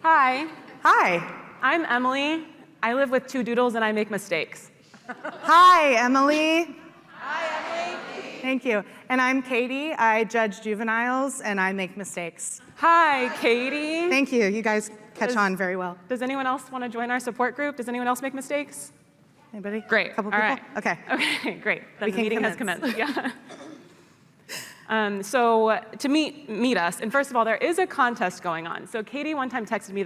Hi, Hi. I'm Emily. I live with 2 Doodles and I make mistakes. Hi, Emily. Hi, Emily. Thank you. And I'm Katie. I judge juveniles and I make mistakes. Hi, Katie. Thank you. You guys catch on very well. Does anyone else want to join our support group? Does anyone else make mistakes? Anybody? Great. Couple All people? right. Okay. Okay, great. Then We the can meeting has commence. commenced. Yeah. So to meet us, and first of all, there is a contest going on. So Katie one time texted me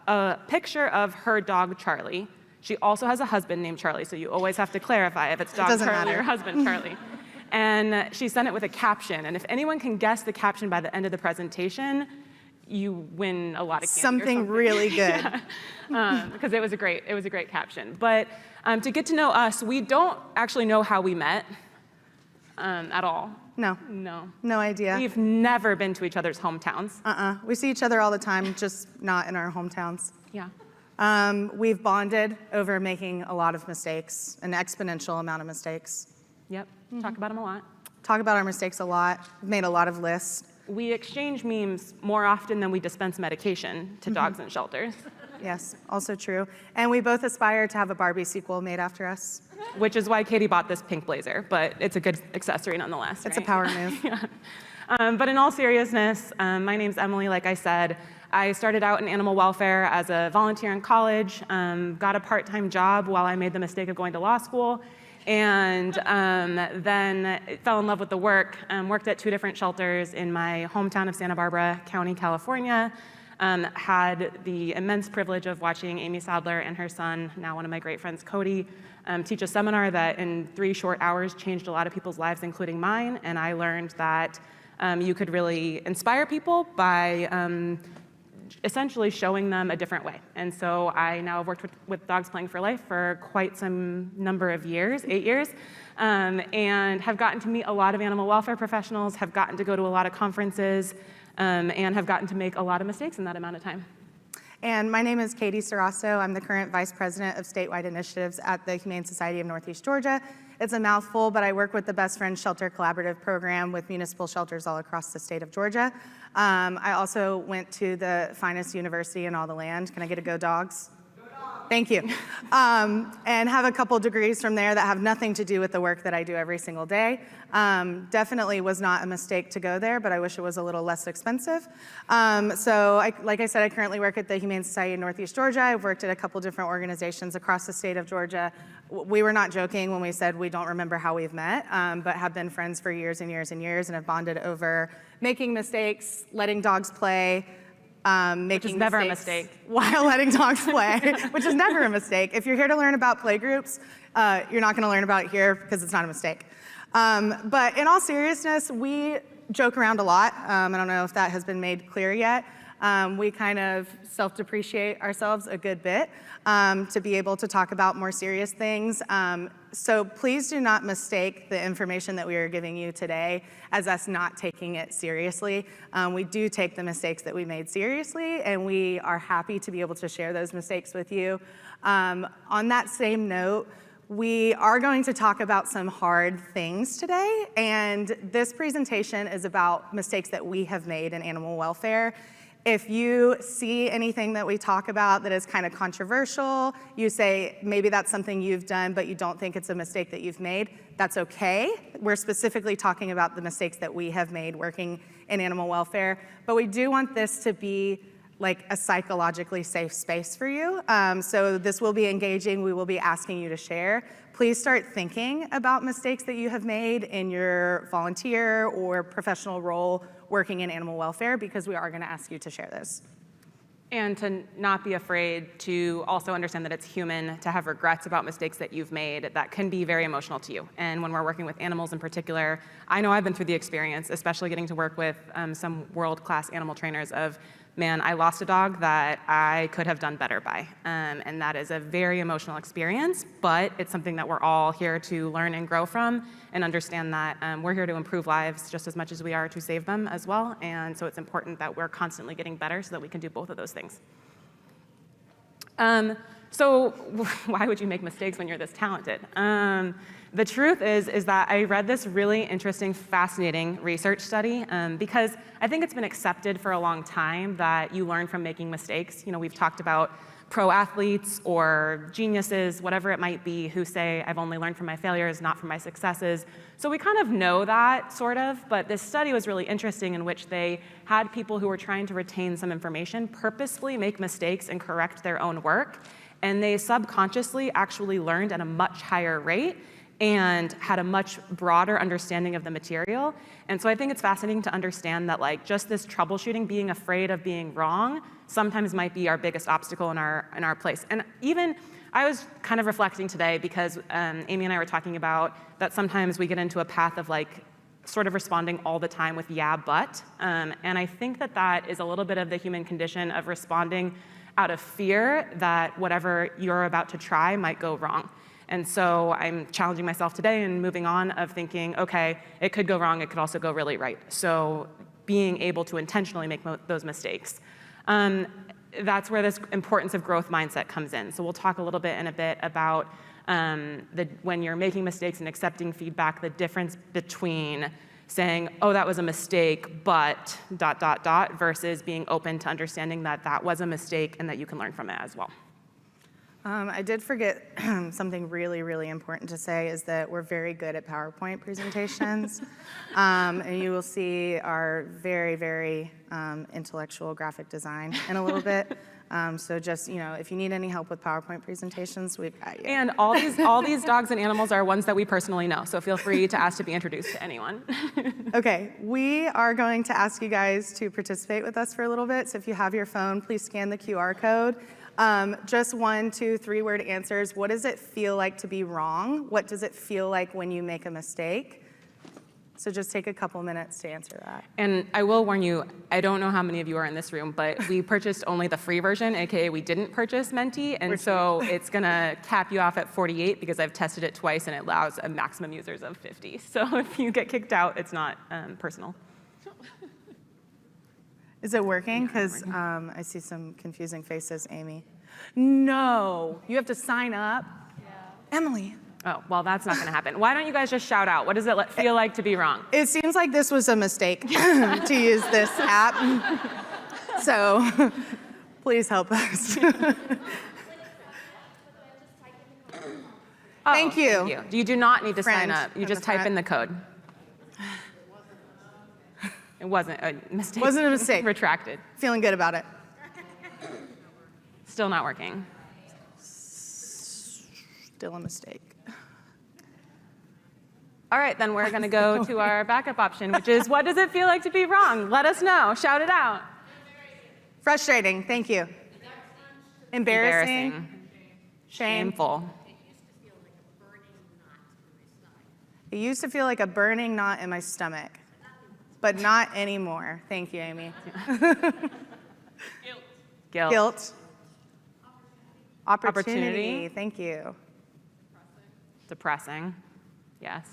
a picture of her dog, Charlie. She also has a husband named Charlie, so you always have to clarify if it's dog doesn't Charlie matter. or husband Charlie. And she sent it with a caption, and if anyone can guess the caption by the end of the presentation, you win a lot of candy or Something really good. Yeah. Because it was a great caption. But to get to know us, we don't actually know how we met at all. No. No. No idea. We've never been to each other's hometowns. We see each other all the time, just not in our hometowns. Yeah. We've bonded over making a lot of mistakes, an exponential amount of mistakes. Yep. Talk about them a lot. Talk about our mistakes a lot. We've made a lot of lists. We exchange memes more often than we dispense medication to dogs in shelters. Yes, also true. And we both aspire to have a Barbie sequel made after us. Which is why Katie bought this pink blazer, but it's a good accessory nonetheless. It's right? a power move. Yeah. But in all seriousness, my name's Emily, like I said. I started out in animal welfare as a volunteer in college, got a part-time job while I made the mistake of going to law school, and then fell in love with the work, worked at 2 different shelters in my hometown of Santa Barbara County, California. Had the immense privilege of watching Amy Sadler and her son, now one of my great friends, Cody, teach a seminar that in 3 short hours changed a lot of people's lives, including mine. And I learned that you could really inspire people by essentially showing them a different way. And so I now have worked with Dogs Playing for Life for quite some number of years, 8 years, and have gotten to meet a lot of animal welfare professionals, have gotten to go to a lot of conferences, and have gotten to make a lot of mistakes in that amount of time. And my name is Katie Sarasso. I'm the current Vice President of Statewide Initiatives at the Humane Society of Northeast Georgia. It's a mouthful, but I work with the Best Friends Shelter Collaborative Program with municipal shelters all across the state of Georgia. I also went to the finest university in all the land. Can I get a go dogs? Thank you. And have a couple degrees from there that have nothing to do with the work that I do every single day. Definitely was not a mistake to go there, but I wish it was a little less expensive. Like I said, I currently work at the Humane Society of Northeast Georgia. I've worked at a couple different organizations across the state of Georgia. We were not joking when we said we don't remember how we've met, but have been friends for years and years and years and have bonded over making mistakes, letting dogs play, Which is never a mistake. While letting dogs play, which is never a mistake. If you're here to learn about play groups, you're not gonna learn about it here because it's not a mistake. But in all seriousness, we joke around a lot. I don't know if that has been made clear yet. We kind of self-depreciate ourselves a good bit to be able to talk about more serious things. So please do not mistake the information that we are giving you today as us not taking it seriously. We do take the mistakes that we made seriously, and we are happy to be able to share those mistakes with you. On that same note, we are going to talk about some hard things today, and this presentation is about mistakes that we have made in animal welfare. If you see anything that we talk about that is kind of controversial, you say maybe that's something you've done, but you don't think it's a mistake that you've made, that's okay. We're specifically talking about the mistakes that we have made working in animal welfare, but we do want this to be like a psychologically safe space for you. So this will be engaging. We will be asking you to share. Please start thinking about mistakes that you have made in your volunteer or professional role working in animal welfare, because we are going to ask you to share those. And to not be afraid to also understand that it's human to have regrets about mistakes that you've made that can be very emotional to you. And when we're working with animals in particular, I know I've been through the experience, especially getting to work with some world-class animal trainers of, man, I lost a dog that I could have done better by. And that is a very emotional experience, but it's something that we're all here to learn and grow from and understand that we're here to improve lives just as much as we are to save them as well. And so it's important that we're constantly getting better so that we can do both of those things. So why would you make mistakes when you're this talented? The truth is that I read this really interesting, fascinating research study because I think it's been accepted for a long time that you learn from making mistakes. You know, we've talked about pro athletes or geniuses, whatever it might be, who say, I've only learned from my failures, not from my successes. So we kind of know that, sort of, but this study was really interesting in which they had people who were trying to retain some information purposefully make mistakes and correct their own work, and they subconsciously actually learned at a much higher rate and had a much broader understanding of the material. And so I think it's fascinating to understand that like just this troubleshooting, being afraid of being wrong, sometimes might be our biggest obstacle in our place. And even, I was kind of reflecting today because Amy and I were talking about that sometimes we get into a path of like sort of responding all the time with yeah, but. And I think that that is a little bit of the human condition of responding out of fear that whatever you're about to try might go wrong. And so I'm challenging myself today and moving on of thinking, okay, it could go wrong, it could also go really right. So being able to intentionally make those mistakes. That's where this importance of growth mindset comes in. So we'll talk a little bit in a bit about when you're making mistakes and accepting feedback, the difference between saying, oh, that was a mistake, but ... versus being open to understanding that that was a mistake and that you can learn from it as well. I did forget something really, really important to say is that we're very good at PowerPoint presentations. And you will see our very, very intellectual graphic design in a little bit. So just, you know, if you need any help with PowerPoint presentations, we've got you. And all these dogs and animals are ones that we personally know. So feel free to ask to be introduced to anyone. Okay, we are going to ask you guys to participate with us for a little bit. So if you have your phone, please scan the QR code. Just 1, 2, 3-word answers. What does it feel like to be wrong? What does it feel like when you make a mistake? So just take a couple minutes to answer that. And I will warn you, I don't know how many of you are in this room, but we purchased only the free version, AKA we didn't purchase Menti, and so it's gonna cap you off at 48 because I've tested it twice and it allows a maximum users of 50. So if you get kicked out, it's not personal. Is it working? Because I see some confusing faces, Amy. No, you have to sign up. Yeah. Emily. Oh, well, that's not gonna happen. Why don't you guys just shout out? What does it feel like to be wrong? It seems like this was a mistake to use this app. So please help us. Thank you. You do not need to sign Friend up. You in just the type front. in the code. It wasn't a mistake. Wasn't a mistake. Retracted. Feeling good about it. Still not working. Still a mistake. All right, then we're gonna go to our backup option, which is what does it feel like to be wrong? Let us know, shout it out. Frustrating, thank you. Embarrassing. Shame. Shameful. It used to feel like a burning knot in my stomach, but not anymore. Thank you, Amy. Guilt. Guilt. Opportunity. Thank you. Depressing. Yes.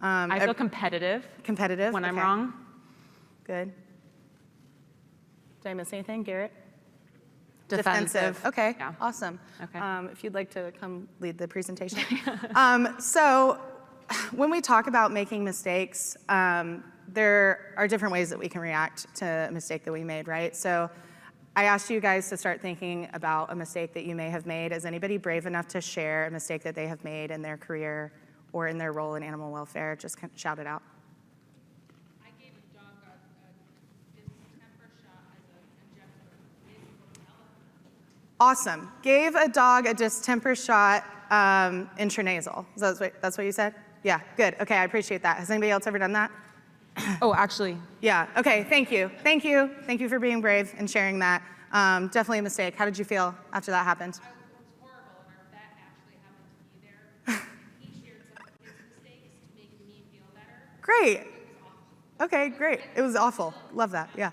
I I feel competitive competitive when I'm okay. wrong. Good. Did I miss anything, Garrett? Defensive. Okay, Yeah. awesome. Okay. If you'd like to come lead the presentation. So when we talk about making mistakes, there are different ways that we can react to a mistake that we made, right? So I asked you guys to start thinking about a mistake that you may have made. Is anybody brave enough to share a mistake that they have made in their career or in their role in animal welfare? Just shout it out. I gave a dog a distemper shot as an injector. Awesome. Gave a dog a distemper shot intranasal. That's what you said? Yeah, good. Okay, I appreciate that. Has anybody else ever done that? Oh, actually, Yeah, okay, thank you. Thank you. Thank you for being brave and sharing that. Definitely a mistake. How did you feel after that happened? It was horrible, and our vet actually happened to be there. He shared some of his mistakes to make me feel better. Great. It was awful. Okay, great. It was awful. Love that, yeah.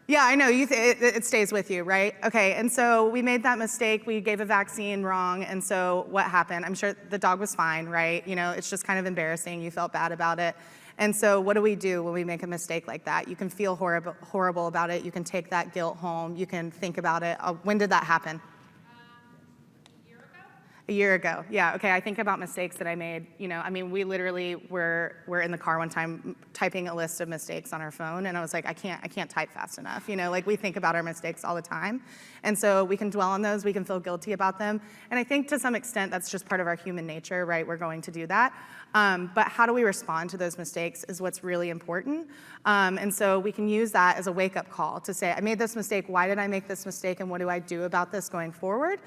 Yeah, I know, it stays with you, right? Okay, and so we made that mistake. We gave a vaccine wrong, and so what happened? I'm sure the dog was fine, right? You know, it's just kind of embarrassing. You felt bad about it. And so what do we do when we make a mistake like that? You can feel horrible about it. You can take that guilt home. You can think about it. When did that happen? A year ago? A year ago, yeah, okay, I think about mistakes that I made. I mean, we literally were in the car one time typing a list of mistakes on our phone, and I was like, I can't type fast enough. Like we think about our mistakes all the time. And so we can dwell on those, we can feel guilty about them. And I think to some extent, that's just part of our human nature, right? We're going to do that. But how do we respond to those mistakes is what's really important. And so we can use that as a wake-up call to say, I made this mistake, why did I make this mistake, and what do I do about this going forward?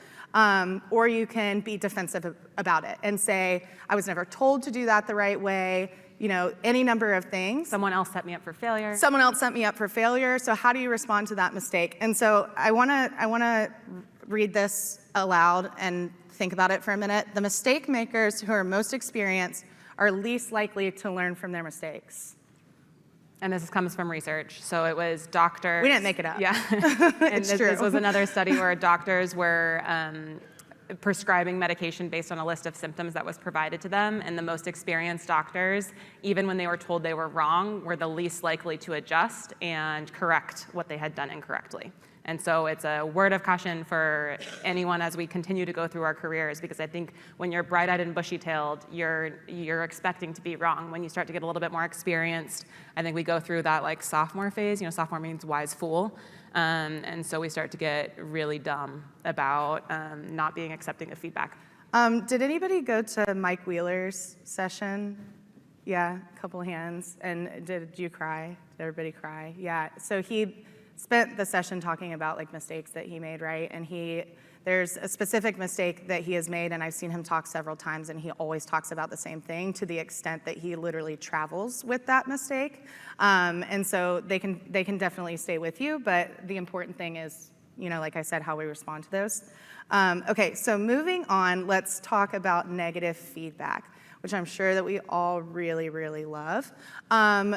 Or you can be defensive about it and say, I was never told to do that the right way, any number of things. Someone else set me up for failure. Someone else set me up for failure, so how do you respond to that mistake? And so I wanna read this aloud and think about it for a minute. The mistake makers who are most experienced are least likely to learn from their mistakes. And this comes from research. So it was doctors. We didn't make it up. Yeah. And this was another study where doctors were prescribing medication based on a list of symptoms that was provided to them. And the most experienced doctors, even when they were told they were wrong, were the least likely to adjust and correct what they had done incorrectly. And so it's a word of caution for anyone as we continue to go through our careers, because I think when you're bright-eyed and bushy-tailed, you're expecting to be wrong. When you start to get a little bit more experienced, I think we go through that like sophomore phase. Sophomore means wise fool. And so we start to get really dumb about not being accepting of feedback. Did anybody go to Mike Wheeler's session? Yeah, a couple hands. And did you cry? Did everybody cry? Yeah, so he spent the session talking about like mistakes that he made, right? And there's a specific mistake that he has made, and I've seen him talk several times, and he always talks about the same thing to the extent that he literally travels with that mistake. And so they can definitely stay with you, but the important thing is, like I said, how we respond to those. Okay, so moving on, let's talk about negative feedback, which I'm sure that we all really, really love.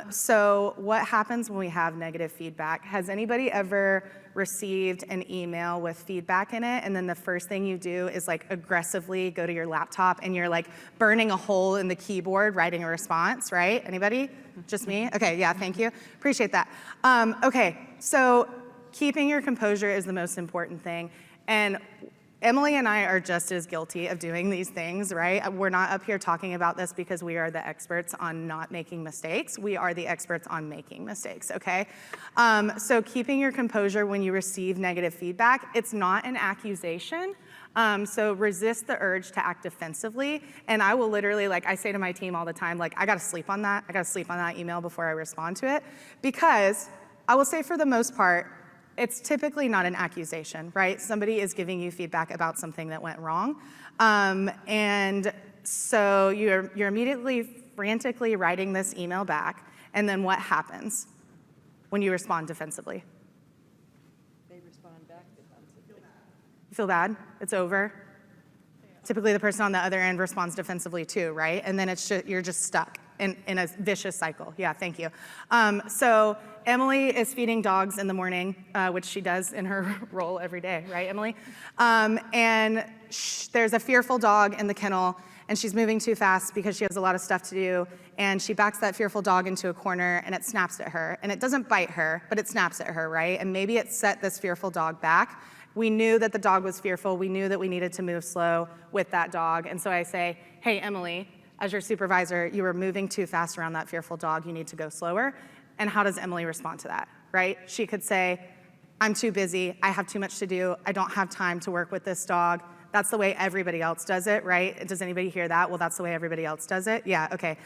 So what happens when we have negative feedback? Has anybody ever received an email with feedback in it, and then the first thing you do is like aggressively go to your laptop and you're like burning a hole in the keyboard writing a response, right? Anybody? Just me? Okay, yeah, thank you. Appreciate that. Okay, so keeping your composure is the most important thing. And Emily and I are just as guilty of doing these things, right? We're not up here talking about this because we are the experts on not making mistakes. We are the experts on making mistakes, okay? So keeping your composure when you receive negative feedback, it's not an accusation. So resist the urge to act defensively. And I will literally, like I say to my team all the time, like, I gotta sleep on that. I gotta sleep on that email before I respond to it. Because I will say for the most part, it's typically not an accusation, right? Somebody is giving you feedback about something that went wrong. And so you're immediately frantically writing this email back, and then what happens when you respond defensively? They respond back defensively. You feel bad? It's over? Typically the person on the other end responds defensively too, right? And then you're just stuck in a vicious cycle. Yeah, thank you. So Emily is feeding dogs in the morning, which she does in her role every day, right, Emily? And there's a fearful dog in the kennel, and she's moving too fast because she has a lot of stuff to do, and she backs that fearful dog into a corner, and it snaps at her. And it doesn't bite her, but it snaps at her, right? And maybe it set this fearful dog back. We knew that the dog was fearful. We knew that we needed to move slow with that dog. And so I say, hey, Emily, as your supervisor, you were moving too fast around that fearful dog. You need to go slower. And how does Emily respond to that, right? She could say, I'm too busy. I have too much to do. I don't have time to work with this dog. That's the way everybody else does it, right? Does anybody hear that? Well, that's the way everybody else does it. Yeah, okay.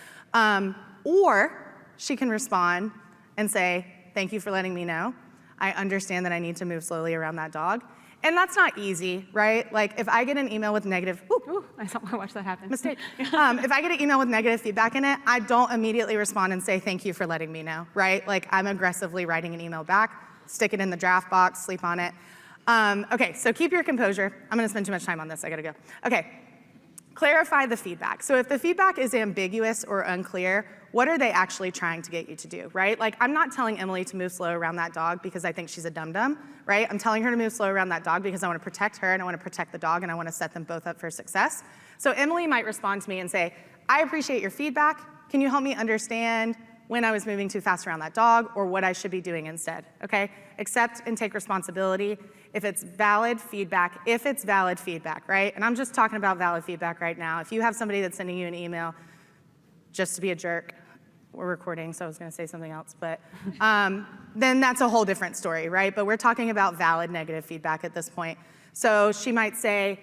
Or she can respond and say, thank you for letting me know. I understand that I need to move slowly around that dog. And that's not easy, right? Like if I get an email with negative, I don't want to watch that happen. mistake. If I get an email with negative feedback in it, I don't immediately respond and say, thank you for letting me know, right? Like I'm aggressively writing an email back, stick it in the draft box, sleep on it. Okay, so keep your composure. I'm gonna spend too much time on this, I gotta go. Okay, clarify the feedback. So if the feedback is ambiguous or unclear, what are they actually trying to get you to do, right? Like I'm not telling Emily to move slow around that dog because I think she's a dum-dum, right? I'm telling her to move slow around that dog because I wanna protect her and I wanna protect the dog and I wanna set them both up for success. So Emily might respond to me and say, I appreciate your feedback. Can you help me understand when I was moving too fast around that dog or what I should be doing instead, okay? Accept and take responsibility if it's valid feedback, right? And I'm just talking about valid feedback right now. If you have somebody that's sending you an email just to be a jerk, we're recording, so I was gonna say something else, but then that's a whole different story, right? But we're talking about valid negative feedback at this point. So she might say,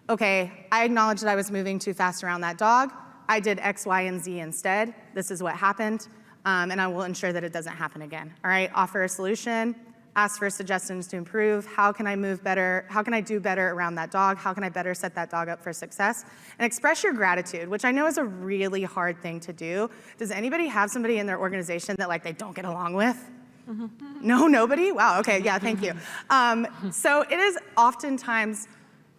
okay, I acknowledge that I was moving too fast around that dog. I did X, Y, and Z instead. This is what happened, and I will ensure that it doesn't happen again. All right, offer a solution, ask for suggestions to improve. How can I move better? How can I do better around that dog? How can I better set that dog up for success? And express your gratitude, which I know is a really hard thing to do. Does anybody have somebody in their organization that like they don't get along with? No, nobody? Wow, okay, yeah, thank you. So it is oftentimes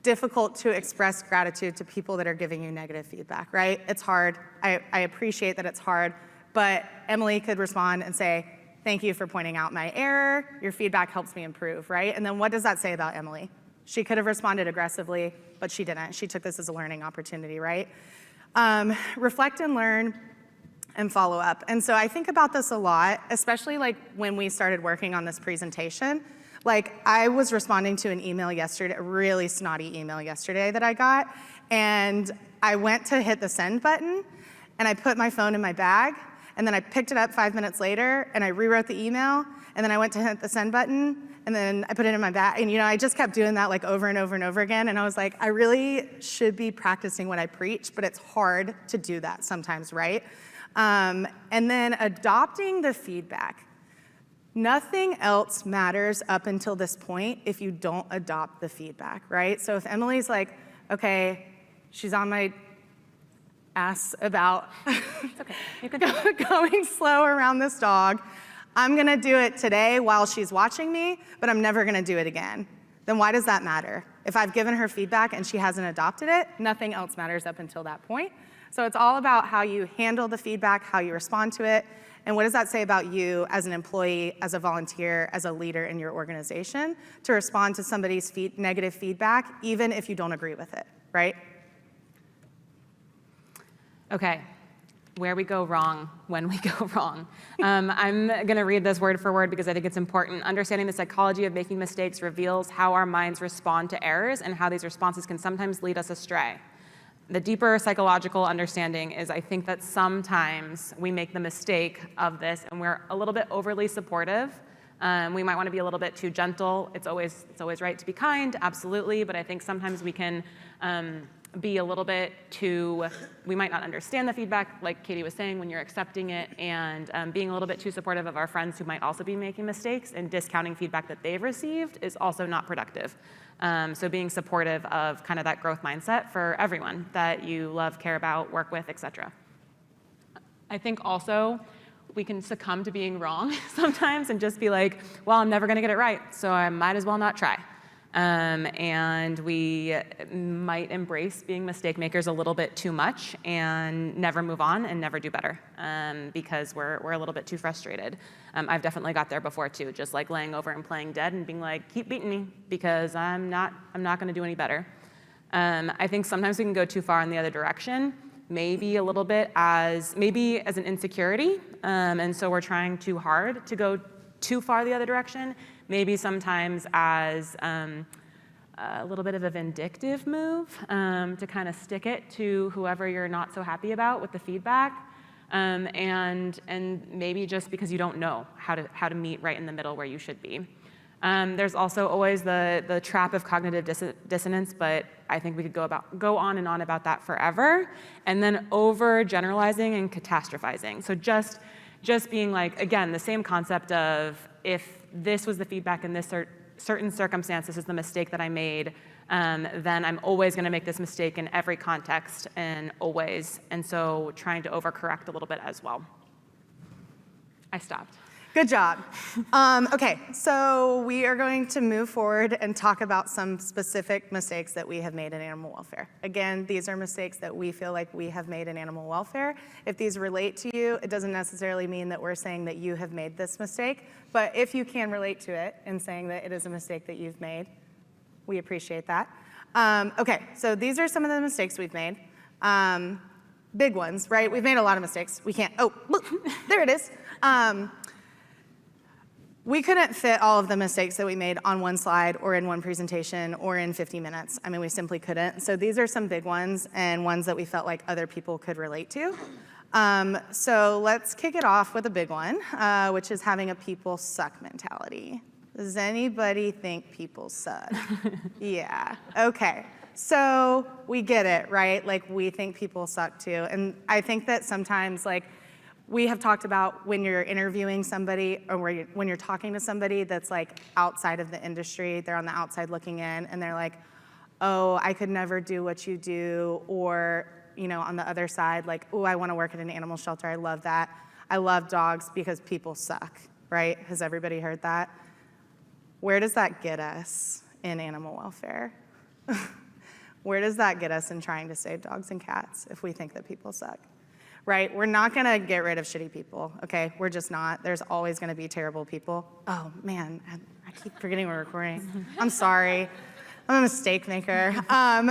difficult to express gratitude to people that are giving you negative feedback, right? It's hard. I appreciate that it's hard, but Emily could respond and say, thank you for pointing out my error. Your feedback helps me improve, right? And then what does that say about Emily? She could have responded aggressively, but she didn't. She took this as a learning opportunity, right? Reflect and learn and follow up. And so I think about this a lot, especially like when we started working on this presentation. Like I was responding to an email yesterday, a really snotty email yesterday that I got, and I went to hit the send button, and I put my phone in my bag, and then I picked it up 5 minutes later, and I rewrote the email, and then I went to hit the send button, and then I put it in my bag, and I just kept doing that like over and over and over again, and I was like, I really should be practicing what I preach, but it's hard to do that sometimes, right? And then adopting the feedback. Nothing else matters up until this point if you don't adopt the feedback, right? So if Emily's like, okay, she's on my ass about going slow around this dog, I'm gonna do it today while she's watching me, but I'm never gonna do it again. Then why does that matter? If I've given her feedback and she hasn't adopted it, nothing else matters up until that point. So it's all about how you handle the feedback, how you respond to it, and what does that say about you as an employee, as a volunteer, as a leader in your organization to respond to somebody's negative feedback, even if you don't agree with it, right? Okay, where we go wrong when we go wrong. I'm gonna read this word for word because I think it's important. Understanding the psychology of making mistakes reveals how our minds respond to errors and how these responses can sometimes lead us astray. The deeper psychological understanding is I think that sometimes we make the mistake of this and we're a little bit overly supportive. We might want to be a little bit too gentle. It's always right to be kind, absolutely, but I think sometimes we can be a little bit too, we might not understand the feedback, like Katie was saying, when you're accepting it, and being a little bit too supportive of our friends who might also be making mistakes and discounting feedback that they've received is also not productive. So being supportive of kind of that growth mindset for everyone that you love, care about, work with, etc. I think also we can succumb to being wrong sometimes and just be like, well, I'm never gonna get it right, so I might as well not try. And we might embrace being mistake makers a little bit too much and never move on and never do better because we're a little bit too frustrated. I've definitely got there before too, just like laying over and playing dead and being like, keep beating me because I'm not gonna do any better. I think sometimes we can go too far in the other direction, maybe a little bit as an insecurity, and so we're trying too hard to go too far the other direction, maybe sometimes as a little bit of a vindictive move to kind of stick it to whoever you're not so happy about with the feedback, and maybe just because you don't know how to meet right in the middle where you should be. There's also always the trap of cognitive dissonance, but I think we could go on and on about that forever, and then overgeneralizing and catastrophizing. So just being like, again, the same concept of if this was the feedback in this certain circumstance, this is the mistake that I made, then I'm always gonna make this mistake in every context and always. And so trying to overcorrect a little bit as well. I stopped. Good job. Okay, so we are going to move forward and talk about some specific mistakes that we have made in animal welfare. Again, these are mistakes that we feel like we have made in animal welfare. If these relate to you, it doesn't necessarily mean that we're saying that you have made this mistake, but if you can relate to it in saying that it is a mistake that you've made, we appreciate that. Okay, so these are some of the mistakes we've made. big ones, right? We've made a lot of mistakes. We can't, oh, look, there it is. We couldn't fit all of the mistakes that we made on one slide or in one presentation or in 50 minutes. I mean, we simply couldn't. So these are some big ones and ones that we felt like other people could relate to. So let's kick it off with a big one, which is having a people suck mentality. Does anybody think people suck? Yeah, okay. So we get it, right? Like, we think people suck too. And I think that sometimes, like, we have talked about when you're interviewing somebody or when you're talking to somebody that's like outside of the industry, they're on the outside looking in and they're like, oh, I could never do what you do. Or, you know, on the other side, like, oh, I want to work at an animal shelter. I love that. I love dogs because people suck, right? Has everybody heard that? Where does that get us in animal welfare? Where does that get us in trying to save dogs and cats if we think that people suck? Right? We're not gonna get rid of shitty people, okay? We're just not. There's always gonna be terrible people. Oh man, I keep forgetting we're recording. I'm sorry. I'm a mistake maker.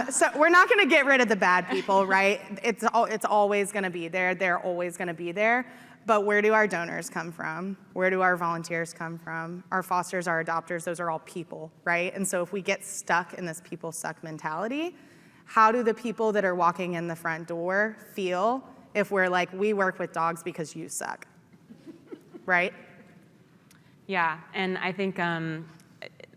So we're not gonna get rid of the bad people, right? It's always gonna be there. They're always gonna be there. But where do our donors come from? Where do our volunteers come from? Our fosters, our adopters, those are all people, right? And so if we get stuck in this people suck mentality, how do the people that are walking in the front door feel if we're like, we work with dogs because you suck, right? Yeah, and I think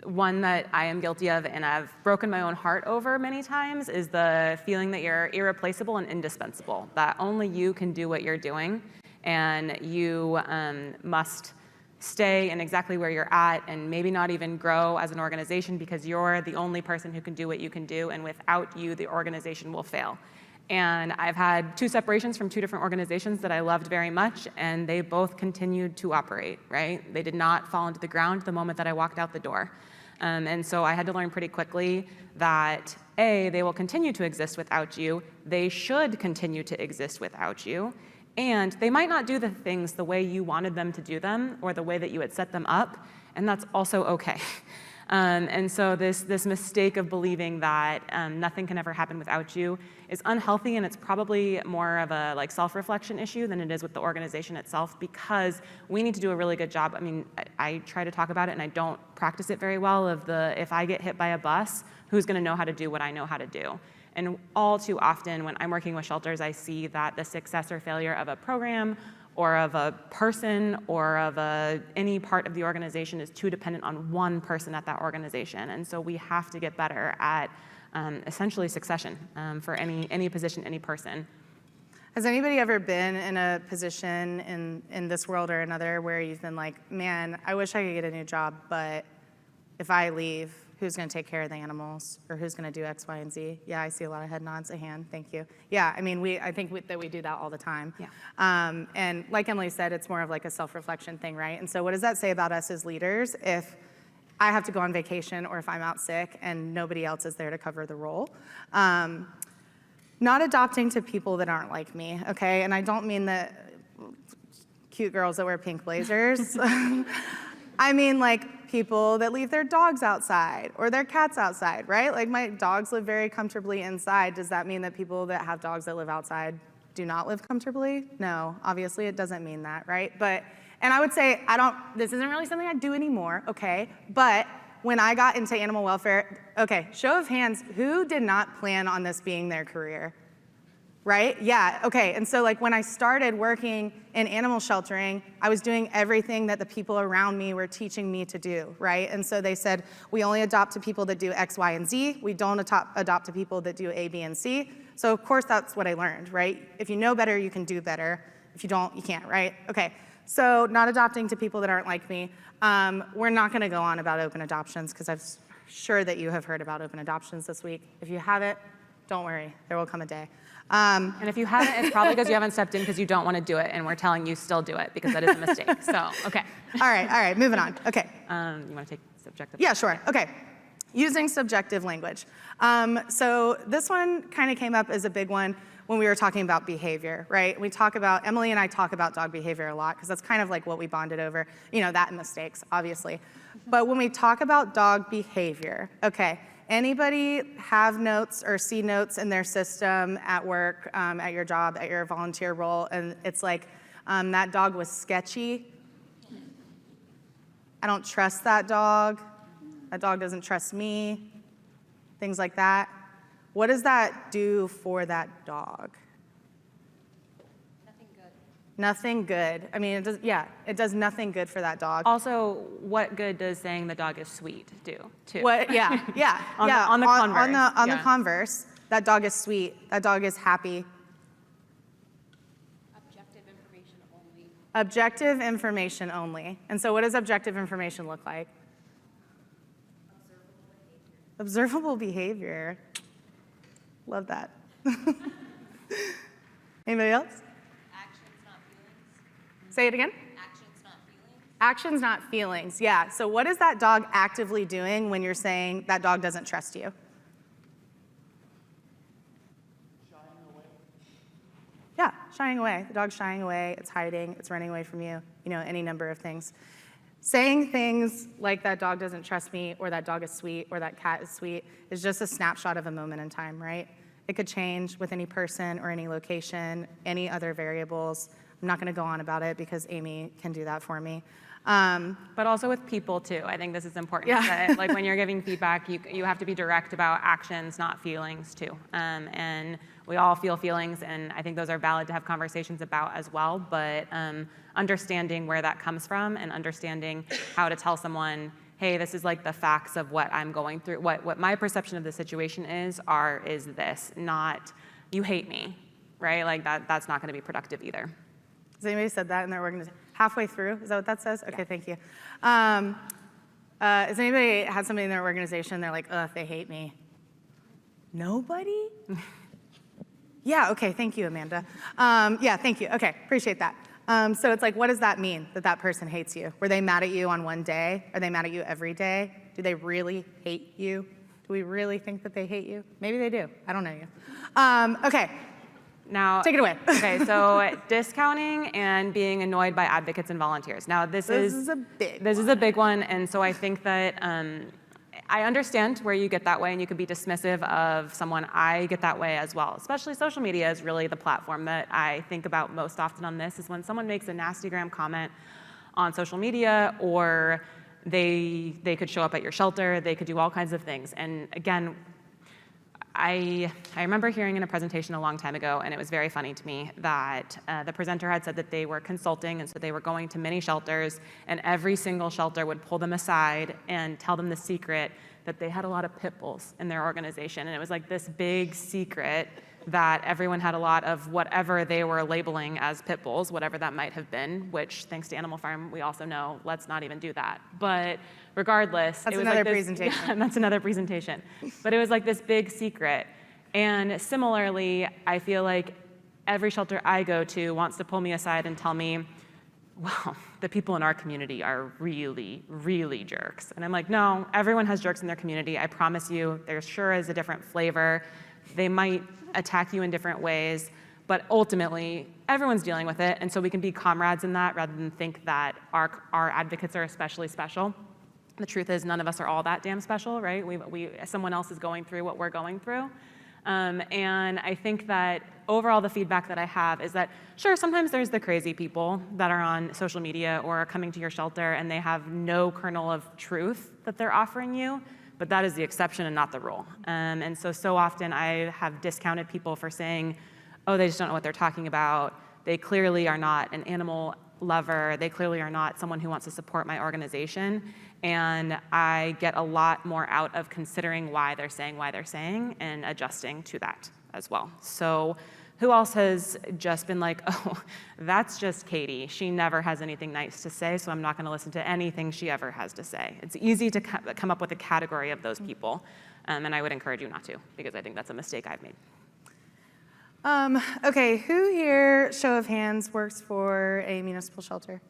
one that I am guilty of and I've broken my own heart over many times is the feeling that you're irreplaceable and indispensable, that only you can do what you're doing, and you must stay in exactly where you're at and maybe not even grow as an organization because you're the only person who can do what you can do, and without you, the organization will fail. And I've had 2 separations from 2 different organizations that I loved very much, and they both continued to operate, right? They did not fall into the ground the moment that I walked out the door. And so I had to learn pretty quickly that A, they will continue to exist without you, they should continue to exist without you, and they might not do the things the way you wanted them to do them or the way that you had set them up, and that's also okay. And so this mistake of believing that nothing can ever happen without you is unhealthy, and it's probably more of a like self-reflection issue than it is with the organization itself, because we need to do a really good job. I mean, I try to talk about it and I don't practice it very well, of if I get hit by a bus, who's gonna know how to do what I know how to do? And all too often when I'm working with shelters, I see that the success or failure of a program or of a person or of any part of the organization is too dependent on one person at that organization. And so we have to get better at essentially succession for any position, any person. Has anybody ever been in a position in this world or another where you've been like, man, I wish I could get a new job, but if I leave, who's going to take care of the animals, or who's going to do X, Y, and Z? Yeah, I see a lot of head nods, a hand, thank you. Yeah, I mean, I think that we do that all the time. Yeah. And like Emily said, it's more of like a self-reflection thing, right? And so what does that say about us as leaders if I have to go on vacation or if I'm out sick and nobody else is there to cover the role? Not adopting to people that aren't like me, okay? And I don't mean the cute girls that wear pink blazers. I mean like people that leave their dogs outside or their cats outside, right? Like my dogs live very comfortably inside. Does that mean that people that have dogs that live outside do not live comfortably? No, obviously it doesn't mean that, right? And I would say, this isn't really something I do anymore, okay? But when I got into animal welfare, okay, show of hands, who did not plan on this being their career? Right? Yeah, okay, and so like when I started working in animal sheltering, I was doing everything that the people around me were teaching me to do, right? And so they said, we only adopt to people that do X, Y, and Z. We don't adopt to people that do A, B, and C. So of course that's what I learned, right? If you know better, you can do better. If you don't, you can't, right? Okay, so not adopting to people that aren't like me. We're not gonna go on about open adoptions because I'm sure that you have heard about open adoptions this week. If you haven't, don't worry, there will come a day. And if you haven't, it's probably because you haven't stepped in because you don't want to do it, and we're telling you still do it because that is a mistake. So, okay. All right, moving on. Okay. You want to take subjective? Yeah, sure. Okay. Using subjective language. So this one kind of came up as a big one when we were talking about behavior, right? Emily and I talk about dog behavior a lot because that's kind of like what we bonded over, that and mistakes, obviously. But when we talk about dog behavior, okay, Anybody have notes or see notes in their system at work, at your job, at your volunteer role, and it's like, that dog was sketchy. I don't trust that dog. That dog doesn't trust me. Things like that. What does that do for that dog? Nothing good. Nothing good. I mean, it does nothing good for that dog. Also, what good does saying the dog is sweet do, too? What? Yeah. On the converse. On the Yeah. converse, that dog is sweet. That dog is happy. Objective information only. Objective information only. And so, what does objective information look like? Observable behavior. Love that. Anybody else? Actions, not feelings. Say it again. Actions, not feelings. Actions, not feelings. Yeah. So, what is that dog actively doing when you're saying that dog doesn't trust you? Yeah, shying away. The dog's shying away. It's hiding. It's running away from you. You know, any number of things. Saying things like that dog doesn't trust me, or that dog is sweet, or that cat is sweet, is just a snapshot of a moment in time, right? It could change with any person or any location, any other variables. I'm not going to go on about it because Amy can do that for me. But also with people too. I think this is important. Yeah. That, like when you're giving feedback, you have to be direct about actions, not feelings too. And we all feel feelings, and I think those are valid to have conversations about as well. But understanding where that comes from and understanding how to tell someone, hey, this is like the facts of what I'm going through, what my perception of the situation is this, not you hate me, right? Like that's not going to be productive either. Has anybody said that in their organization? Halfway through? Is that what that says? Okay, thank you. Has anybody had somebody in their organization, they're like, ugh, they hate me? Nobody? Yeah, okay, thank you, Amanda. Yeah, thank you. Okay, appreciate that. So it's like, what does that mean, that that person hates you? Were they mad at you on one day? Are they mad at you every day? Do they really hate you? Do we really think that they hate you? Maybe they do. I don't know you. Okay, Now, take it away. Okay, so discounting and being annoyed by advocates and volunteers. Now, this is a big This is a big one, and so I think that I understand where you get that way, and you could be dismissive of someone. I get that way as well. Especially social media is really the platform that I think about most often on this, is when someone makes a nastygram comment on social media, or they could show up at your shelter, they could do all kinds of things. And again, I remember hearing in a presentation a long time ago, and it was very funny to me, that the presenter had said that they were consulting, and so they were going to many shelters, and every single shelter would pull them aside and tell them the secret that they had a lot of pit bulls in their organization. And it was like this big secret that everyone had a lot of whatever they were labeling as pit bulls, whatever that might have been, which, thanks to Animal Farm, we also know, let's not even do that. But regardless, That's it was another like this, presentation. Yeah, that's another presentation. But it was like this big secret. And similarly, I feel like every shelter I go to wants to pull me aside and tell me, well, the people in our community are really, really jerks. And I'm like, no, everyone has jerks in their community. I promise you, there sure is a different flavor. They might attack you in different ways, but ultimately, everyone's dealing with it, and so we can be comrades in that rather than think that our advocates are especially special. The truth is, none of us are all that damn special, right? Someone else is going through what we're going through. And I think that overall the feedback that I have is that, sure, sometimes there's the crazy people that are on social media or are coming to your shelter and they have no kernel of truth that they're offering you, but that is the exception and not the rule. And so often I have discounted people for saying, oh, they just don't know what they're talking about. They clearly are not an animal lover. They clearly are not someone who wants to support my organization. And I get a lot more out of considering why they're saying and adjusting to that as well. So who else has just been like, oh, that's just Katie. She never has anything nice to say, so I'm not going to listen to anything she ever has to say. It's easy to come up with a category of those people, and I would encourage you not to, because I think that's a mistake I've made. Okay, who here, show of hands, works for a municipal shelter?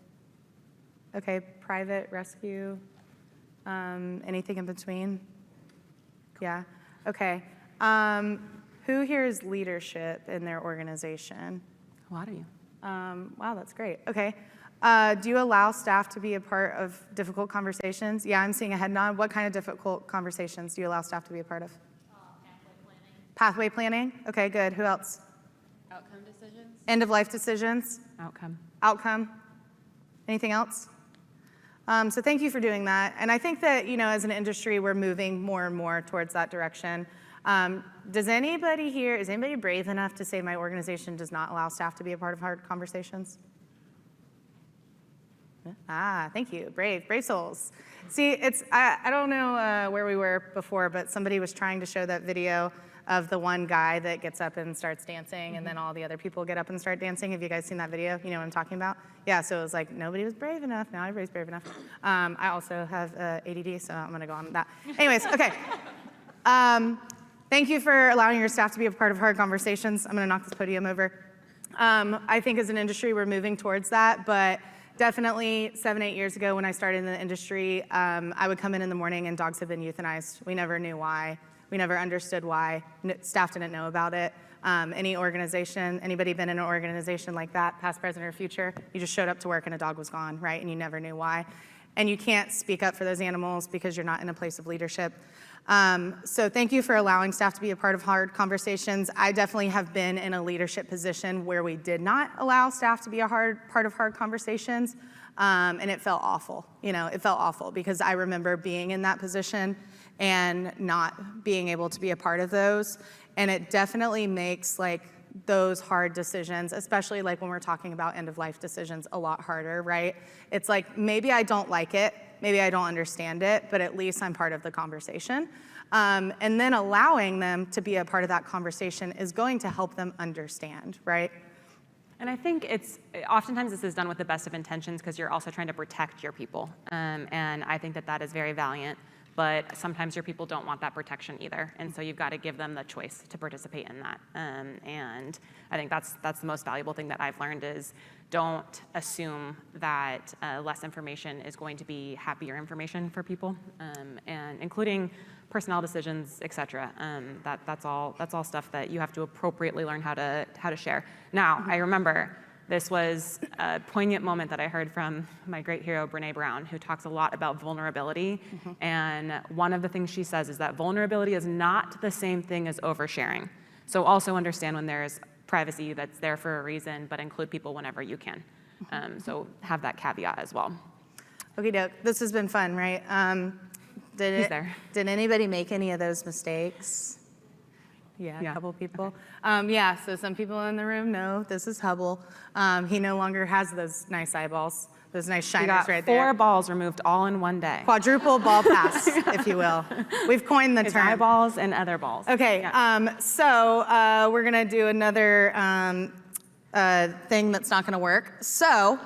Okay, private, rescue, anything in between? Yeah, okay. Who here is leadership in their organization? A lot of you. Wow, that's great. Okay. Do you allow staff to be a part of difficult conversations? Yeah, I'm seeing a head nod. What kind of difficult conversations do you allow staff to be a part of? Pathway planning? Okay, good. Who else? Outcome decisions? End of life decisions? Outcome? Anything else? So thank you for doing that. And I think that, as an industry, we're moving more and more towards that direction. Is anybody brave enough to say my organization does not allow staff to be a part of hard conversations? Thank you. Brave souls. See, I don't know where we were before, but somebody was trying to show that video of the one guy that gets up and starts dancing, and then all the other people get up and start dancing. Have you guys seen that video? You know what I'm talking about? Yeah, so it was like, nobody was brave enough. Now everybody's brave enough. I also have ADD, so I'm going to go on that. Anyways, okay. Thank you for allowing your staff to be a part of hard conversations. I'm going to knock this podium over. I think as an industry, we're moving towards that, but definitely 7-8 years ago when I started in the industry, I would come in the morning and dogs had been euthanized. We never knew why. We never understood why. Staff didn't know about it. Anybody been in an organization like that, past, present, or future? You just showed up to work and a dog was gone, right? And you never knew why. And you can't speak up for those animals because you're not in a place of leadership. So thank you for allowing staff to be a part of hard conversations. I definitely have been in a leadership position where we did not allow staff to be a part of hard conversations, and it felt awful. It felt awful because I remember being in that position and not being able to be a part of those. And it definitely makes those hard decisions, especially when we're talking about end of life decisions, a lot harder, right? It's like, maybe I don't like it, maybe I don't understand it, but at least I'm part of the conversation. And then allowing them to be a part of that conversation is going to help them understand, right? And I think oftentimes this is done with the best of intentions because you're also trying to protect your people. And I think that is very valiant. But sometimes your people don't want that protection either. And so you've got to give them the choice to participate in that. And I think that's the most valuable thing that I've learned is don't assume that less information is going to be happier information for people, and including personnel decisions, et cetera. That's all stuff that you have to appropriately learn how to share. Now, I remember this was a poignant moment that I heard from my great hero, Brené Brown, who talks a lot about vulnerability. And one of the things she says is that vulnerability is not the same thing as oversharing. So also understand when there's privacy that's there for a reason, but include people whenever you can. So have that caveat as well. Okay, doke. This has been fun, right? Did anybody make any of those mistakes? Yeah, a couple people. So some people in the room know this is Hubble. He no longer has those nice eyeballs, those nice shiners right there. 4 balls removed all in one day. Quadruple ball pass, if you will. We've coined the term. Eyeballs and other balls. Okay, so we're gonna do another thing that's not gonna work. So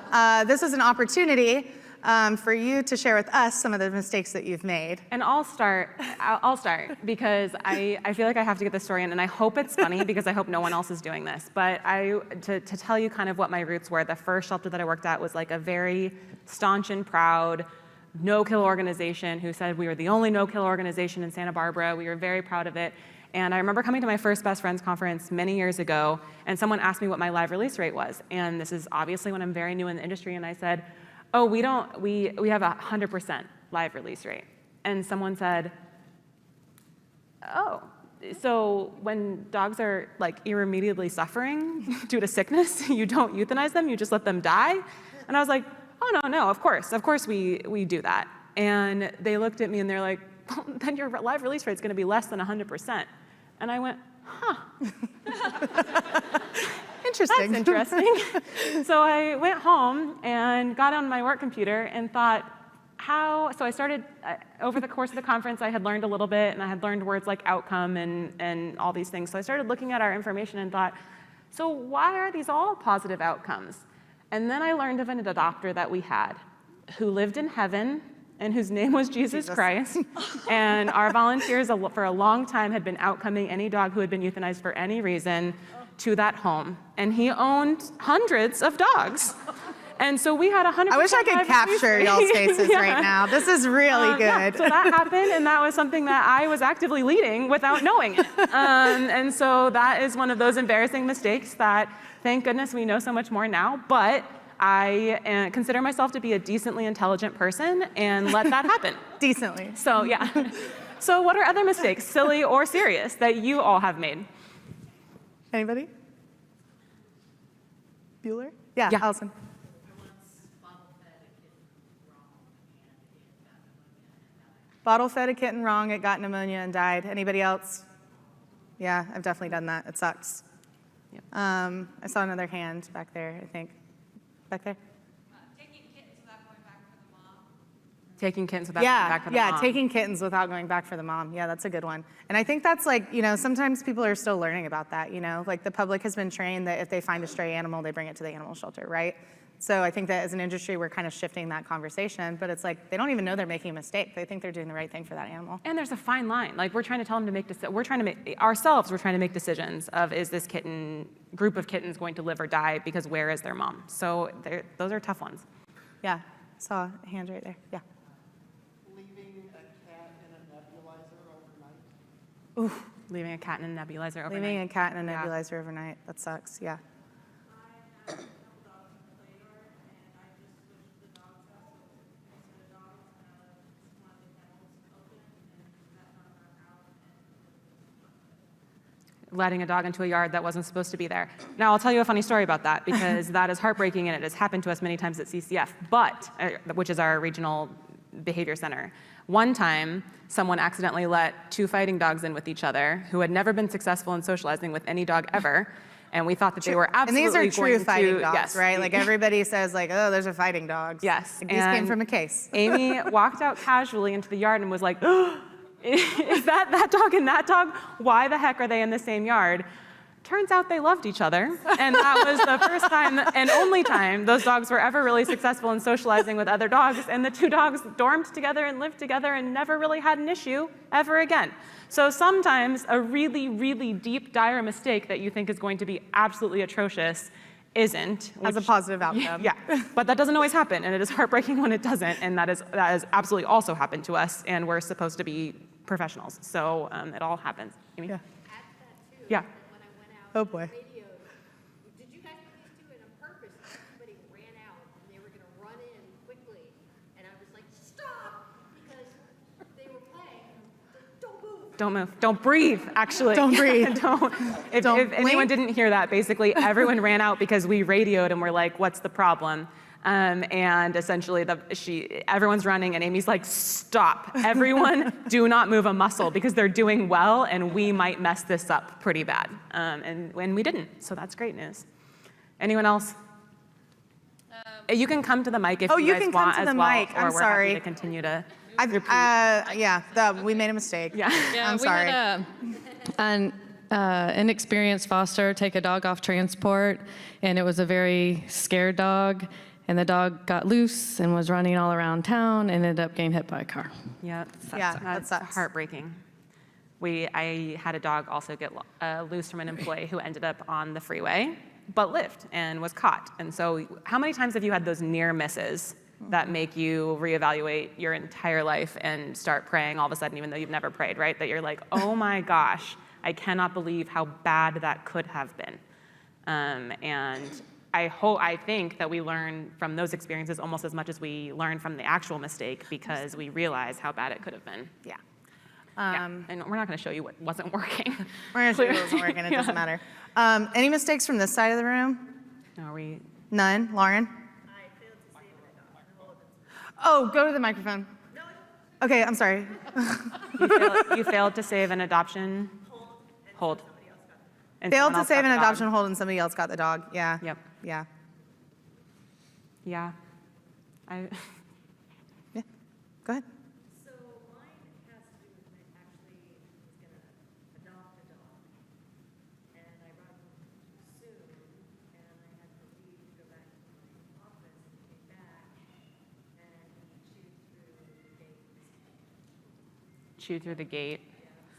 this is an opportunity for you to share with us some of the mistakes that you've made. And I'll start because I feel like I have to get this story in, and I hope it's funny because I hope no one else is doing this. But to tell you kind of what my roots were, the first shelter that I worked at was a very staunch and proud no-kill organization who said we were the only no-kill organization in Santa Barbara. We were very proud of it. And I remember coming to my first Best Friends conference many years ago, and someone asked me what my live release rate was. And this is obviously when I'm very new in the industry, and I said, oh, we have 100% live release rate. And someone said, oh, so when dogs are irremediably suffering due to sickness, you don't euthanize them, you just let them die? And I was like, oh, no, of course we do that. And they looked at me and they're like, well, then your live release rate is gonna be less than 100%. And I went, huh. Interesting. That's interesting. So I went home and got on my work computer and thought, so I started, over the course of the conference, I had learned a little bit, and I had learned words like outcome and all these things. So I started looking at our information and thought, so why are these all positive outcomes? And then I learned of an adopter that we had who lived in heaven and whose name was Jesus Christ. And our volunteers for a long time had been outcoming any dog who had been euthanized for any reason to that home. And he owned hundreds of dogs. And so we had 100%. I wish I could capture y'all's faces right now. This is really good. So that happened, and that was something that I was actively leading without knowing it. And so that is one of those embarrassing mistakes that, thank goodness, we know so much more now. But I consider myself to be a decently intelligent person and let that happen. Decently. So yeah. So what are other mistakes, silly or serious, that you all have made? Anybody? Bueller? Yeah, Yeah. Allison. Bottle fed a kitten wrong, it got pneumonia and died. Anybody else? Yeah, I've definitely done that. It sucks. Yep. I saw another hand back there, I think. Back there? Taking kittens without going back for the mom. Taking kittens without going back for the mom. taking kittens without going back for the mom. Yeah, that's a good one. And I think that's like, sometimes people are still learning about that, like the public has been trained that if they find a stray animal, they bring it to the animal shelter, right? So I think that as an industry, we're kind of shifting that conversation, but it's like, they don't even know they're making a mistake. They think they're doing the right thing for that animal. And there's a fine line. Like we're trying to tell them to make we're trying to make decisions of, is this group of kittens going to live or die, because where is their mom? So those are tough ones. Yeah, saw a hand right there, yeah. Leaving a cat in a nebulizer overnight. Oof. Leaving a cat in a nebulizer overnight. Leaving a cat in a Yeah. nebulizer overnight, that sucks, yeah. Letting a dog into a yard that wasn't supposed to be there. Now, I'll tell you a funny story about that, because that is heartbreaking and it has happened to us many times at CCF, which is our regional behavior center. One time, someone accidentally let 2 fighting dogs in with each other who had never been successful in socializing with any dog ever, and we thought that they were absolutely And these are true fighting dogs, yes. right? Like everybody says like, oh, those are fighting dogs. Yes. Like, these came from a case. Amy walked out casually into the yard and was like, oh, is that dog and that dog? Why the heck are they in the same yard? Turns out they loved each other, and that was the first time and only time those dogs were ever really successful in socializing with other dogs, and the 2 dogs dormed together and lived together and never really had an issue ever again. So sometimes a really, really deep, dire mistake that you think is going to be absolutely atrocious isn't. Has a positive outcome. Yeah, but that doesn't always happen, and it is heartbreaking when it doesn't, and that has absolutely also happened to us, and we're supposed to be professionals, so it all happens. Amy? Yeah. At that too. Yeah. When I went out. Oh, boy. Radio, did you guys put these 2 in on purpose? Somebody ran out and they were going to run in quickly, and I was like, stop, because they were playing. Don't move. Don't move. Don't breathe, actually. Don't breathe. If anyone didn't hear that, basically everyone ran out because we radioed and we're like, what's the problem? And essentially everyone's running and Amy's like, stop. Everyone do not move a muscle because they're doing well and we might mess this up pretty bad. And when we didn't, so that's great news. Anyone else? You can come to the mic if you you guys can come want to as the well, mic. or I'm we're sorry. happy to continue to We made a mistake. Yeah. I'm sorry. We had an inexperienced foster take a dog off transport, and it was a very scared dog, and the dog got loose and was running all around town and ended up getting hit by a car. Yeah, that that's sucks. heartbreaking. I had a dog also get loose from an employee who ended up on the freeway, but lived and was caught. And so how many times have you had those near misses that make you reevaluate your entire life and start praying all of a sudden, even though you've never prayed, right? That you're like, oh my gosh, I cannot believe how bad that could have been. And I think that we learn from those experiences almost as much as we learn from the actual mistake, because we realize how bad it could have been. Yeah. Yeah. And we're not going to show you what wasn't working. We're gonna show you what wasn't working. It doesn't matter. Any mistakes from this side of the room? Are we? None. Lauren? Oh, go to the microphone. Okay, I'm sorry. You failed to save an adoption hold. And Failed someone to else save got an the dog. adoption hold and somebody else got the dog. Yeah. Yep. Yeah. Yeah. Yeah. Go ahead. So mine has to do with when I actually was gonna adopt a dog. And I brought him too soon, and I had to leave to go back to my office and came back, and he chewed through the gate. Chew through the gate.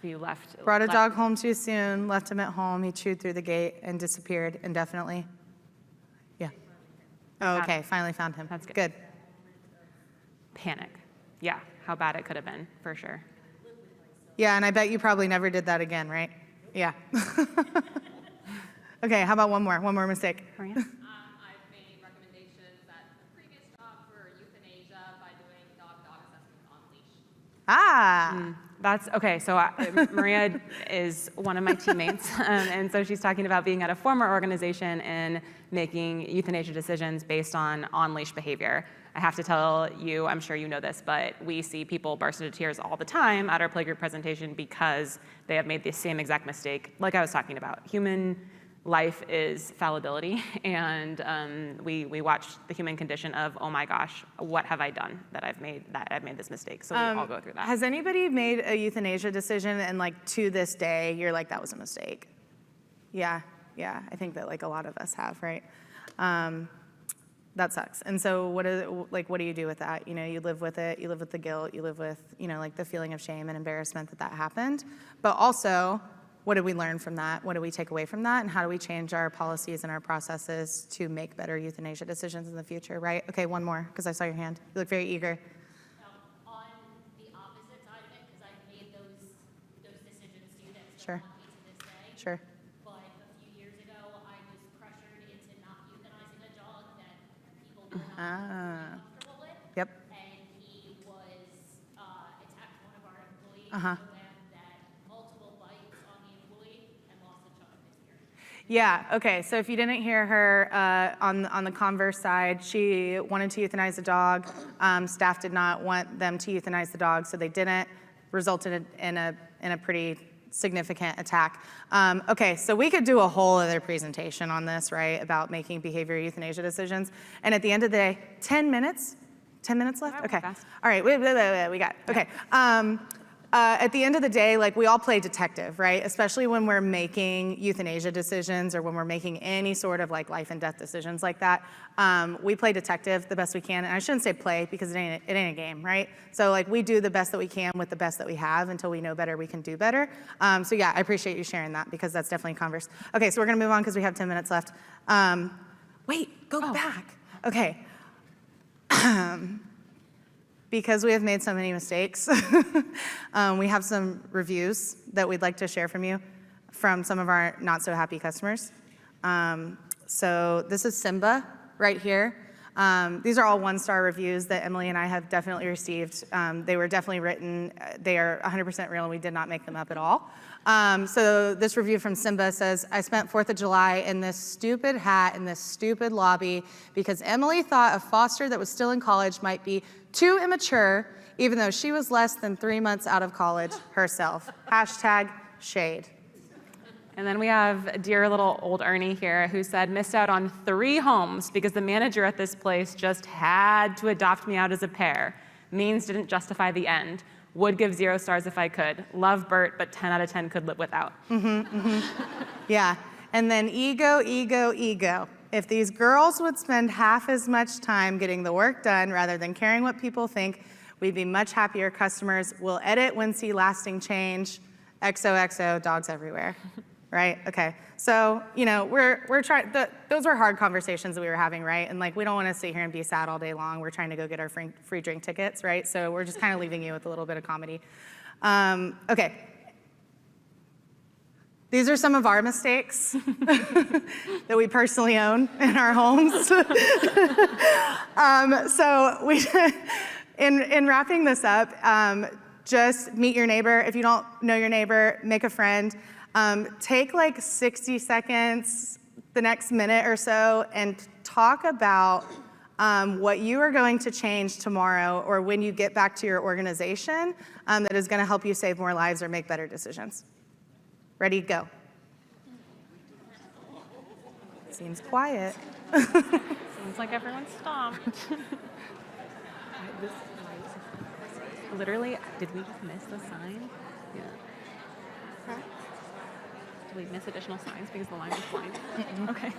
So you left. Brought a left- dog home too soon, left him at home. He chewed through the gate and disappeared indefinitely. Yeah. Oh, okay. Finally found him. That's good. Good. Panic. Yeah. How bad it could have been, for sure. Yeah, and I bet you probably never did that again, right? Yeah. Okay, how about one more mistake? Maria? I've made recommendations That's okay. So Maria is one of my teammates, and so she's talking about being at a former organization and making euthanasia decisions based on on-leash behavior. I have to tell you, I'm sure you know this, but we see people burst into tears all the time at our playgroup presentation because they have made the same exact mistake, like I was talking about. Human life is fallibility, and we watch the human condition of, oh my gosh, what have I done that I've made this mistake? So we all go through that. Has anybody made a euthanasia decision and like to this day, you're like, that was a mistake? Yeah, I think that like a lot of us have, right? That sucks. And so what do you do with that? You know, you live with it, you live with the guilt, you live with, you know, like the feeling of shame and embarrassment that happened. But also, what did we learn from that? What do we take away from that? And how do we change our policies and our processes to make better euthanasia decisions in the future, right? Okay, one more, because I saw your hand. You look very eager. On the opposite side of it, because I've made those decisions too that still Sure. haunt me to this day. Sure. But a few years ago, I was pressured into not euthanizing a dog that people were not comfortable with. Yep. And he was attacked one of our employees Uh-huh. so bad that multiple bites on the employee and lost a chunk of his ear. Yeah, okay, so if you didn't hear her on the converse side, she wanted to euthanize the dog. Staff did not want them to euthanize the dog, so they didn't, resulted in a pretty significant attack. Okay, so we could do a whole other presentation on this, right, about making behavior euthanasia decisions. And at the end of the day, 10 minutes? 10 minutes left? That went Okay. fast. All right, wait, we got it. Okay. At the end of the day, like we all play detective, right? Especially when we're making euthanasia decisions or when we're making any sort of like life and death decisions like that. We play detective the best we can. And I shouldn't say play because it ain't a game, right? So like we do the best that we can with the best that we have until we know better, we can do better. So yeah, I appreciate you sharing that because that's definitely converse. Okay, so we're gonna move on because we have 10 minutes left. Wait, go back. Okay. Because we have made so many mistakes, we have some reviews that we'd like to share from you from some of our not so happy customers. So this is Simba right here. These are all 1-star reviews that Emily and I have definitely received. They were definitely written, they are 100% real and we did not make them up at all. So this review from Simba says, I spent 4th of July in this stupid hat in this stupid lobby because Emily thought a foster that was still in college might be too immature, even though she was less than 3 months out of college herself. #shade. And then we have dear little old Ernie here who said, missed out on 3 homes because the manager at this place just had to adopt me out as a pair. Means didn't justify the end. Would give 0 stars if I could. Love Bert, but 10 out of 10 could live without. Yeah, and then ego. If these girls would spend half as much time getting the work done rather than caring what people think, we'd be much happier customers. We'll edit when see lasting change. XOXO, dogs everywhere. Right? Okay. So, you know, we're trying, those were hard conversations that we were having, right? And like, we don't want to sit here and be sad all day long. We're trying to go get our free drink tickets, right? So we're just kind of leaving you with a little bit of comedy. Okay. These are some of our mistakes that we personally own in our homes. So in wrapping this up, just meet your neighbor. If you don't know your neighbor, make a friend. Take like 60 seconds, the next minute or so, and talk about what you are going to change tomorrow or when you get back to your organization that is going to help you save more lives or make better decisions. Ready, go. Seems quiet. Seems like everyone stopped. Literally, did we just miss the sign? Yeah. Did we miss additional signs because the line was blind? Okay.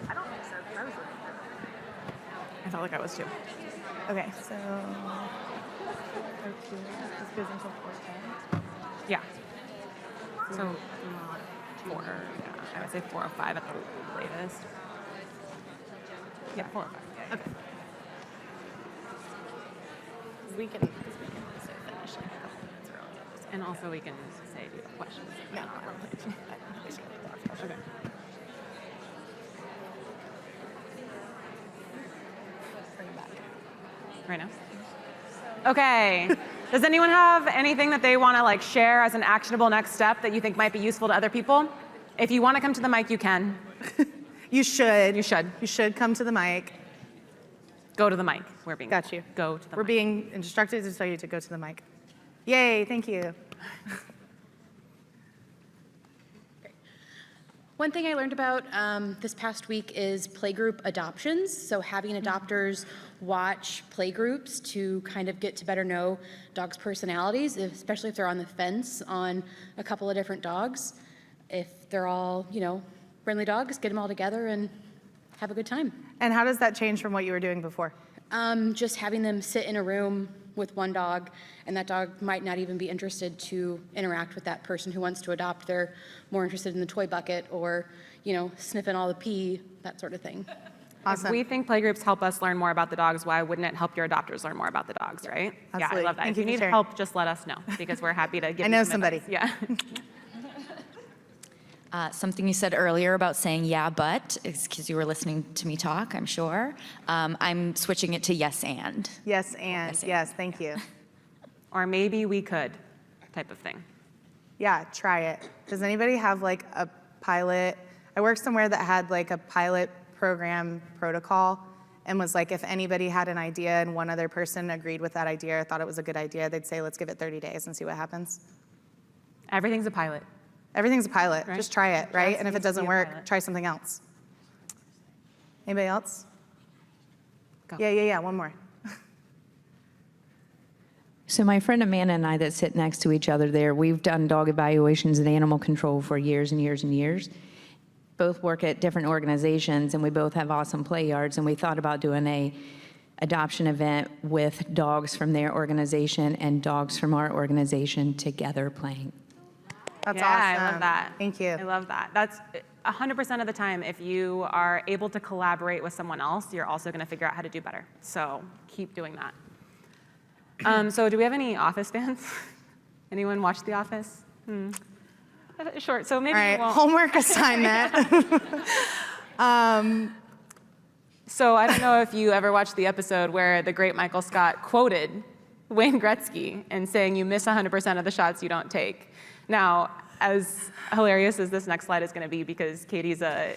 I don't think so, because I was looking for it. I felt like I was too. Okay, so this goes until 4:10. Yeah. So, 4, yeah, I would say 4 or 5 at the latest. Yeah, 4 or 5. Okay. We can say finish like a couple minutes early. And also we can say do the questions. No, okay. Bring it back. Right now? So Okay. Does anyone have anything that they want to like share as an actionable next step that you think might be useful to other people? If you want to come to the mic, you can. You should. You should. You should come to the mic. Go to the mic. We're being Got you. Go to the We're mic. being instructed to tell you to go to the mic. Yay, thank you. One thing I learned about this past week is playgroup adoptions. So having adopters watch playgroups to kind of get to better know dogs' personalities, especially if they're on the fence on a couple of different dogs. If they're all, friendly dogs, get them all together and have a good time. And how does that change from what you were doing before? Just having them sit in a room with one dog, and that dog might not even be interested to interact with that person who wants to adopt. They're more interested in the toy bucket or, sniffing all the pee, that sort of thing. Awesome. If we think playgroups help us learn more about the dogs, why wouldn't it help your adopters learn more about the dogs, right? Absolutely. Yeah, I love that. Thank If you you for need sharing. help, just let us know because we're happy to give I you know some somebody. advice. Yeah. Something you said earlier about saying yeah, but, is because you were listening to me talk, I'm sure. I'm switching it to yes, and. Yes, and. Yes, and. Yes, thank you. Or maybe we could type of thing. Yeah, try it. Does anybody have like a pilot? I worked somewhere that had like a pilot program protocol and was like, if anybody had an idea and one other person agreed with that idea or thought it was a good idea, they'd say, let's give it 30 days and see what happens. Everything's a pilot. Everything's a pilot. Right. Just try it, right? And if it needs to doesn't be a work, pilot. try something else. Anybody else? Go. Yeah, one more. So my friend Amanda and I that sit next to each other there, we've done dog evaluations and animal control for years and years and years. Both work at different organizations and we both have awesome play yards, and we thought about doing a adoption event with dogs from their organization and dogs from our organization together playing. That's Yeah, awesome. I love that. Thank you. I love that. That's 100% of the time, if you are able to collaborate with someone else, you're also going to figure out how to do better. So keep doing that. So do we have any Office fans? Anyone watch The Office? Short. So maybe All right, we won't. homework assignment. So I don't know if you ever watched the episode where the great Michael Scott quoted Wayne Gretzky and saying, "You miss 100% of the shots you don't take." Now, as hilarious as this next slide is going to be, because Katie's a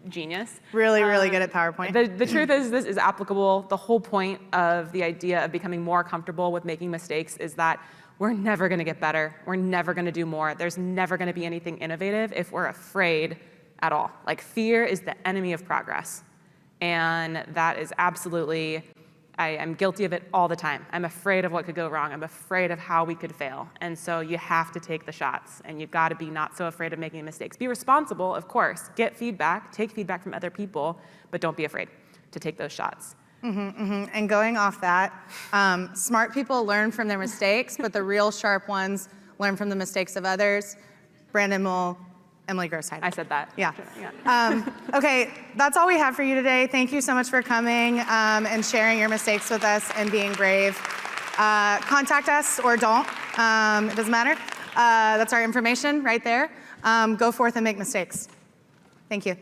genius. Really good at PowerPoint. The truth is, this is applicable. The whole point of the idea of becoming more comfortable with making mistakes is that we're never going to get better. We're never going to do more. There's never going to be anything innovative if we're afraid at all. Like, fear is the enemy of progress. And that is absolutely, I'm guilty of it all the time. I'm afraid of what could go wrong. I'm afraid of how we could fail. And so you have to take the shots, and you've got to be not so afraid of making mistakes. Be responsible, of course. Get feedback, take feedback from other people, but don't be afraid to take those shots. And going off that, smart people learn from their mistakes, but the real sharp ones learn from the mistakes of others. Brandon Mull, Emily Grossheider. I said that. Yeah. Okay, that's all we have for you today. Thank you so much for coming and sharing your mistakes with us and being brave. Contact us or don't. It doesn't matter. That's our information right there. Go forth and make mistakes. Thank you.